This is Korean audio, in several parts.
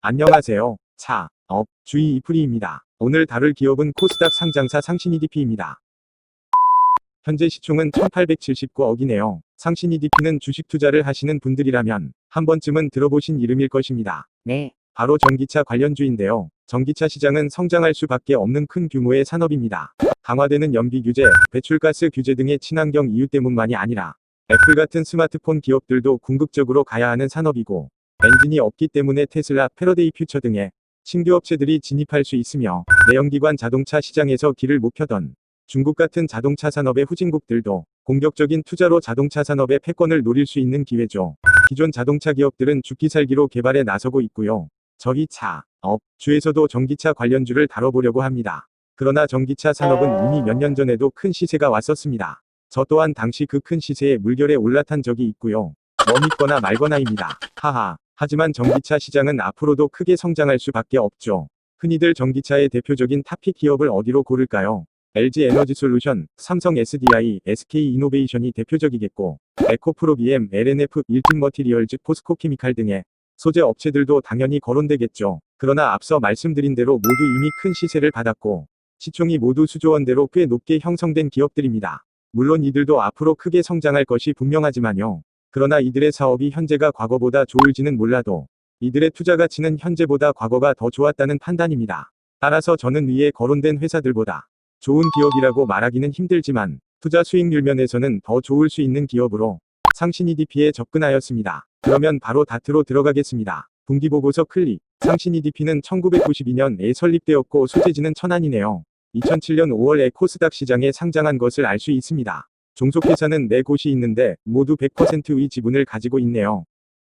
안녕하세요. 주의 이프리입니다. 오늘 다룰 기업은 코스닥 상장사 상신이DP입니다. 현재 시총은 1879억이네요. 상신이DP는 주식 투자를 하시는 분들이라면 한 번쯤은 들어보신 이름일 것입니다. 네. 바로 전기차 관련주인데요. 전기차 시장은 성장할 수밖에 없는 큰 규모의 산업입니다. 강화되는 연비 규제, 배출가스 규제 등의 친환경 이유 때문만이 아니라 애플 같은 스마트폰 기업들도 궁극적으로 가야 하는 산업이고, 엔진이 없기 때문에 테슬라, 패러데이 퓨처 등의 신규 업체들이 진입할 수 있으며, 내연기관 자동차 시장에서 길을 못 펴던 중국 같은 자동차 산업의 후진국들도 공격적인 투자로 자동차 산업의 패권을 노릴 수 있는 기회죠. 기존 자동차 기업들은 죽기 살기로 개발에 나서고 있고요. 저희 주에서도 전기차 관련주를 다뤄보려고 합니다. 그러나 전기차 산업은 이미 몇 년 전에도 큰 시세가 왔었습니다. 저 또한 당시 그 큰 시세에 물결에 올라탄 적이 있고요. 믿거나 말거나입니다. 하지만 전기차 시장은 앞으로도 크게 성장할 수밖에 없죠. 흔히들 전기차의 대표적인 탑픽 기업을 어디로 고를까요? LG 에너지솔루션, 삼성 SDI, SK 이노베이션이 대표적이겠고, 에코프로비엠, LNF, 일진머티리얼즈, 포스코케미칼 등의 소재 업체들도 당연히 거론되겠죠. 그러나 앞서 말씀드린 대로 모두 이미 큰 시세를 받았고, 시총이 모두 수조원대로 꽤 높게 형성된 기업들입니다. 물론 이들도 앞으로 크게 성장할 것이 분명하지만요. 그러나 이들의 사업이 현재가 과거보다 좋을지는 몰라도 이들의 투자 가치는 현재보다 과거가 더 좋았다는 판단입니다. 따라서 저는 위에 거론된 회사들보다 좋은 기업이라고 말하기는 힘들지만 투자 수익률 면에서는 더 좋을 수 있는 기업으로 상신이DP에 접근하였습니다. 그러면 바로 다트로 들어가겠습니다. 분기보고서 클릭. 상신이DP는 1992년에 설립되었고 소재지는 천안이네요. 2007년 5월에 코스닥 시장에 상장한 것을 알 수 있습니다. 종속회사는 4곳이 있는데 모두 100%의 지분을 가지고 있네요.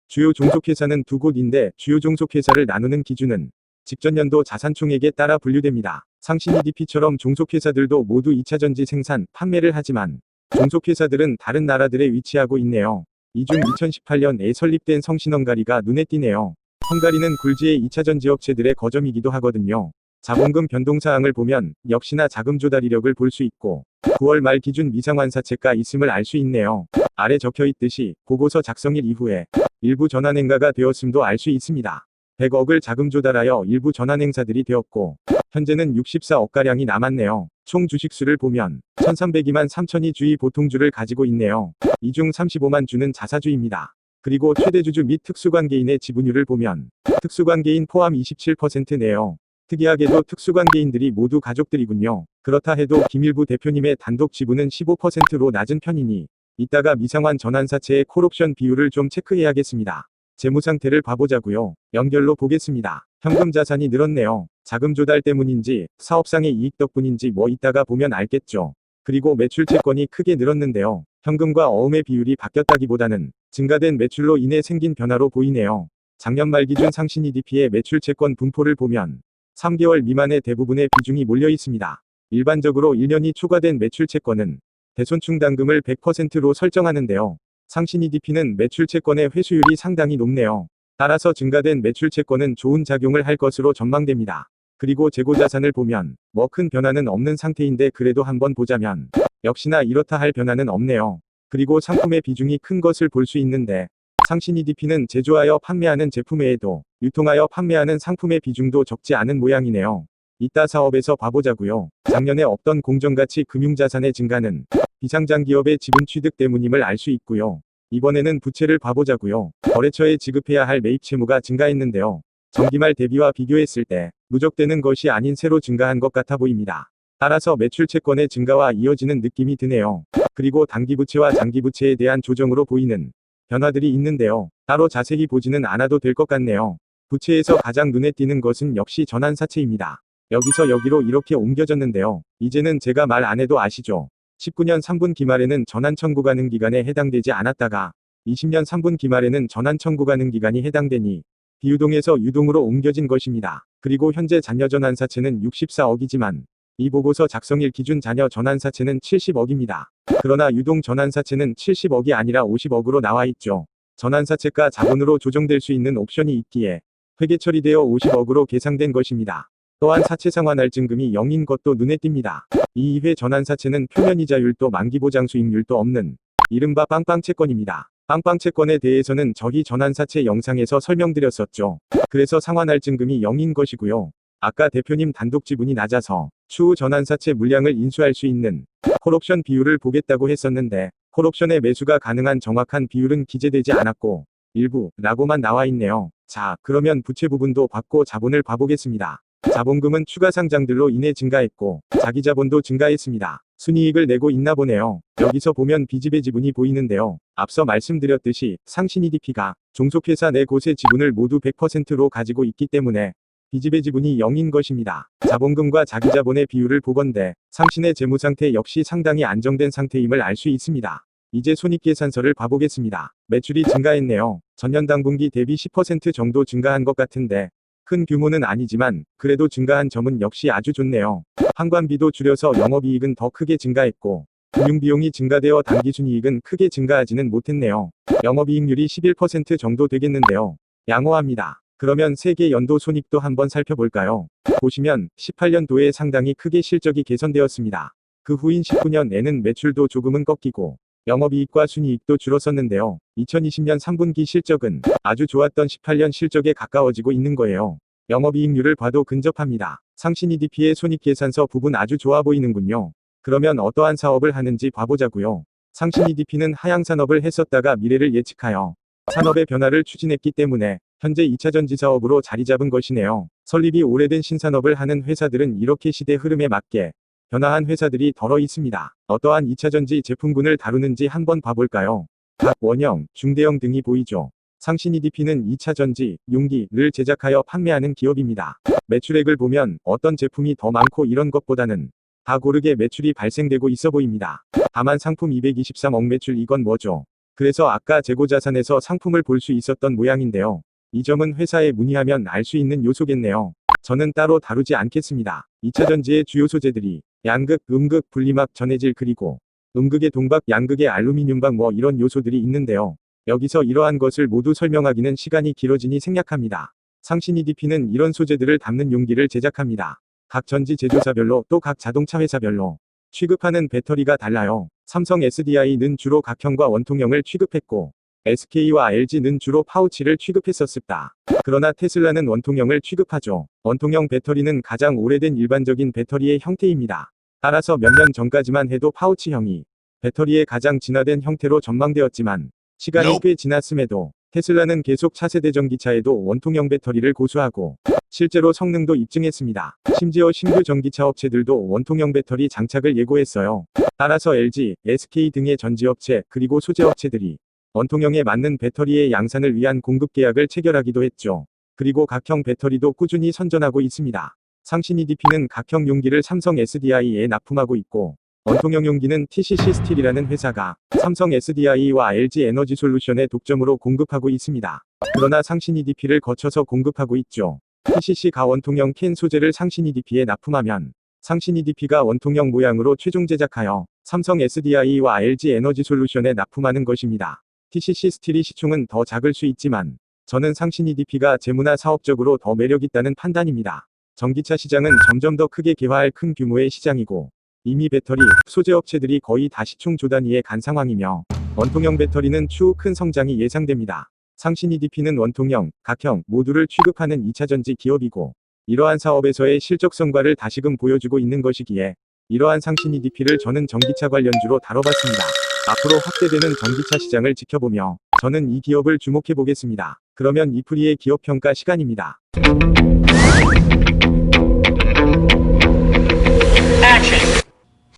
주요 종속회사는 2곳인데 주요 종속회사를 나누는 기준은 직전년도 자산총액에 따라 분류됩니다. 상신이DP처럼 종속회사들도 모두 2차전지 생산, 판매를 하지만 종속회사들은 다른 나라들에 위치하고 있네요. 이 중 2018년에 설립된 성신헝가리가 눈에 띄네요. 헝가리는 굴지의 2차전지 업체들의 거점이기도 하거든요. 자본금 변동사항을 보면 역시나 자금 조달 이력을 볼 수 있고 9월 말 기준 미상환사채가 있음을 알 수 있네요. 아래 적혀있듯이 보고서 작성일 이후에 일부 전환행가가 되었음도 알 수 있습니다. 100억을 자금 조달하여 일부 전환행사들이 되었고 현재는 64억가량이 남았네요. 총 주식수를 보면 1302만 3천이 주의 보통주를 가지고 있네요. 이 중 35만 주는 자사주입니다. 그리고 최대주주 및 특수관계인의 지분율을 보면 특수관계인 포함 27%네요. 특이하게도 특수관계인들이 모두 가족들이군요. 그렇다 해도 김일부 대표님의 단독 지분은 15%로 낮은 편이니 이따가 미상환 전환사채의 콜옵션 비율을 좀 체크해야겠습니다. 재무상태를 봐보자고요. 연결로 보겠습니다. 현금 자산이 늘었네요. 자금 조달 때문인지 사업상의 이익 덕분인지 이따가 보면 알겠죠. 그리고 매출 채권이 크게 늘었는데요. 현금과 어음의 비율이 바뀌었다기보다는 증가된 매출로 인해 생긴 변화로 보이네요. 작년 말 기준 상신이DP의 매출 채권 분포를 보면 3개월 미만의 대부분의 비중이 몰려 있습니다. 일반적으로 1년이 초과된 매출 채권은 대손충 당금을 100%로 설정하는데요. 상신이DP는 매출 채권의 회수율이 상당히 높네요. 따라서 증가된 매출 채권은 좋은 작용을 할 것으로 전망됩니다. 그리고 재고자산을 보면 큰 변화는 없는 상태인데 그래도 한번 보자면 역시나 이렇다 할 변화는 없네요. 그리고 상품의 비중이 큰 것을 볼 수 있는데 상신이DP는 제조하여 판매하는 제품 외에도 유통하여 판매하는 상품의 비중도 적지 않은 모양이네요. 이따 사업에서 봐보자고요. 작년에 없던 공정가치 금융자산의 증가는 비상장기업의 지분 취득 때문임을 알 수 있고요. 이번에는 부채를 봐보자고요. 거래처에 지급해야 할 매입 채무가 증가했는데요. 정기말 대비와 비교했을 때 누적되는 것이 아닌 새로 증가한 것 같아 보입니다. 따라서 매출 채권의 증가와 이어지는 느낌이 드네요. 그리고 단기부채와 장기부채에 대한 조정으로 보이는 변화들이 있는데요. 따로 자세히 보지는 않아도 될 것 같네요. 부채에서 가장 눈에 띄는 것은 역시 전환사채입니다. 여기서 여기로 이렇게 옮겨졌는데요. 이제는 제가 말 안 해도 아시죠? 19년 3분기 말에는 전환 청구 가능 기간에 해당되지 않았다가 20년 3분기 말에는 전환 청구 가능 기간이 해당되니 비유동에서 유동으로 옮겨진 것입니다. 그리고 현재 잔여 전환사채는 64억이지만 이 보고서 작성일 기준 잔여 전환사채는 70억입니다. 그러나 유동 전환사채는 70억이 아니라 50억으로 나와 있죠. 전환사채가 자본으로 조정될 수 있는 옵션이 있기에 회계 처리되어 50억으로 계상된 것입니다. 또한 사채 상환할증금이 0인 것도 눈에 띕니다. 이 이외 전환사채는 표면이자율도 만기보장 수익률도 없는 이른바 빵빵채권입니다. 빵빵채권에 대해서는 저희 전환사채 영상에서 설명드렸었죠. 그래서 상환할증금이 0인 것이고요. 아까 대표님 단독 지분이 낮아서 추후 전환사채 물량을 인수할 수 있는 콜옵션 비율을 보겠다고 했었는데 콜옵션의 매수가 가능한 정확한 비율은 기재되지 않았고 일부라고만 나와 있네요. 자, 그러면 부채 부분도 받고 자본을 봐보겠습니다. 자본금은 추가 상장들로 인해 증가했고 자기자본도 증가했습니다. 순이익을 내고 있나 보네요. 여기서 보면 비지배 지분이 보이는데요. 앞서 말씀드렸듯이 상신이DP가 종속회사 4곳의 지분을 모두 100%로 가지고 있기 때문에 비지배 지분이 0인 것입니다. 자본금과 자기자본의 비율을 보건대 상신의 재무상태 역시 상당히 안정된 상태임을 알 수 있습니다. 이제 손익계산서를 봐보겠습니다. 매출이 증가했네요. 전년 당분기 대비 10% 정도 증가한 것 같은데 큰 규모는 아니지만 그래도 증가한 점은 역시 아주 좋네요. 항관비도 줄여서 영업이익은 더 크게 증가했고 금융비용이 증가되어 당기순이익은 크게 증가하지는 못했네요. 영업이익률이 11% 정도 되겠는데요. 양호합니다. 그러면 세계 연도 손익도 한번 살펴볼까요? 보시면 18년도에 상당히 크게 실적이 개선되었습니다. 그 후인 19년에는 매출도 조금은 꺾이고 영업이익과 순이익도 줄었었는데요. 2020년 3분기 실적은 아주 좋았던 18년 실적에 가까워지고 있는 거예요. 영업이익률을 봐도 근접합니다. 상신이DP의 손익계산서 부분 아주 좋아 보이는군요. 그러면 어떠한 사업을 하는지 봐보자고요. 상신이DP는 하향산업을 했었다가 미래를 예측하여 산업의 변화를 추진했기 때문에 현재 2차전지 사업으로 자리 잡은 것이네요. 설립이 오래된 신산업을 하는 회사들은 이렇게 시대 흐름에 맞게 변화한 회사들이 덜어 있습니다. 어떠한 2차전지 제품군을 다루는지 한번 봐볼까요? 각 원형, 중대형 등이 보이죠. 상신이DP는 2차전지, 용기를 제작하여 판매하는 기업입니다. 매출액을 보면 어떤 제품이 더 많고 이런 것보다는 다 고르게 매출이 발생되고 있어 보입니다. 다만 상품 223억 매출 이건 뭐죠? 그래서 아까 재고자산에서 상품을 볼 수 있었던 모양인데요. 이 점은 회사에 문의하면 알 수 있는 요소겠네요. 저는 따로 다루지 않겠습니다. 2차전지의 주요 소재들이 양극, 음극, 분리막, 전해질 그리고 음극의 동박, 양극의 알루미늄박 뭐 이런 요소들이 있는데요. 여기서 이러한 것을 모두 설명하기는 시간이 길어지니 생략합니다. 상신이DP는 이런 소재들을 담는 용기를 제작합니다. 각 전지 제조사별로 또 각 자동차 회사별로 취급하는 배터리가 달라요. 삼성 SDI는 주로 각형과 원통형을 취급했고 SK와 LG는 주로 파우치를 취급했었습니다. 그러나 테슬라는 원통형을 취급하죠. 원통형 배터리는 가장 오래된 일반적인 배터리의 형태입니다. 따라서 몇 년 전까지만 해도 파우치형이 배터리의 가장 진화된 형태로 전망되었지만 시간이 꽤 지났음에도 테슬라는 계속 차세대 전기차에도 원통형 배터리를 고수하고 실제로 성능도 입증했습니다. 심지어 신규 전기차 업체들도 원통형 배터리 장착을 예고했어요. 따라서 LG, SK 등의 전지업체 그리고 소재업체들이 원통형에 맞는 배터리의 양산을 위한 공급 계약을 체결하기도 했죠. 그리고 각형 배터리도 꾸준히 선전하고 있습니다. 상신이DP는 각형 용기를 삼성 SDI에 납품하고 있고 원통형 용기는 TCC 스틸이라는 회사가 삼성 SDI와 LG 에너지 솔루션에 독점으로 공급하고 있습니다. 그러나 상신이DP를 거쳐서 공급하고 있죠. TCC가 원통형 캔 소재를 상신이DP에 납품하면 상신이DP가 원통형 모양으로 최종 제작하여 삼성 SDI와 LG 에너지 솔루션에 납품하는 것입니다. TCC 스틸이 시총은 더 작을 수 있지만 저는 상신이DP가 재무나 사업적으로 더 매력있다는 판단입니다. 전기차 시장은 점점 더 크게 개화할 큰 규모의 시장이고 이미 배터리, 소재 업체들이 거의 다 시총 조단위에 간 상황이며 원통형 배터리는 추후 큰 성장이 예상됩니다. 상신이DP는 원통형, 각형 모두를 취급하는 2차전지 기업이고 이러한 사업에서의 실적 성과를 다시금 보여주고 있는 것이기에 이러한 상신이DP를 저는 전기차 관련주로 다뤄봤습니다. 앞으로 확대되는 전기차 시장을 지켜보며 저는 이 기업을 주목해 보겠습니다. 그러면 이프리의 기업 평가 시간입니다.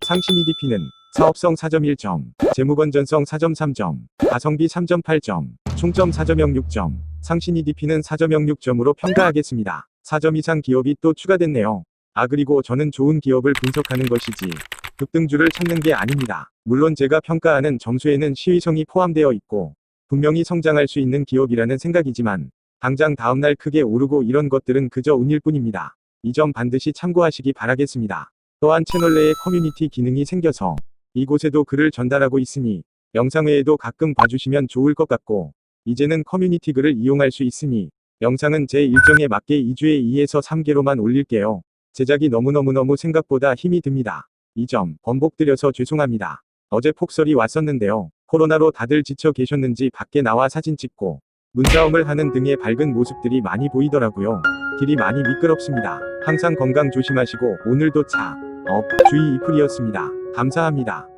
상신이DP는 사업성 4.1점, 재무건전성 4.3점, 가성비 3.8점, 총점 4.06점, 상신이DP는 4.06점으로 평가하겠습니다. 4점 이상 기업이 또 추가됐네요. 그리고 저는 좋은 기업을 분석하는 것이지 급등주를 찾는 게 아닙니다. 물론 제가 평가하는 점수에는 시의성이 포함되어 있고 분명히 성장할 수 있는 기업이라는 생각이지만 당장 다음날 크게 오르고 이런 것들은 그저 운일 뿐입니다. 이 점 반드시 참고하시기 바라겠습니다. 또한 채널 내에 커뮤니티 기능이 생겨서 이곳에도 글을 전달하고 있으니 영상 외에도 가끔 봐주시면 좋을 것 같고 이제는 커뮤니티 글을 이용할 수 있으니 영상은 제 일정에 맞게 2주에 2에서 3개로만 올릴게요. 제작이 너무너무너무 생각보다 힘이 듭니다. 이 점 번복드려서 죄송합니다. 어제 폭설이 왔었는데요. 코로나로 다들 지쳐 계셨는지 밖에 나와 사진 찍고 눈싸움을 하는 등의 밝은 모습들이 많이 보이더라고요. 길이 많이 미끄럽습니다. 항상 건강 조심하시고 오늘도 차, 업, 주의 이풀이었습니다. 감사합니다.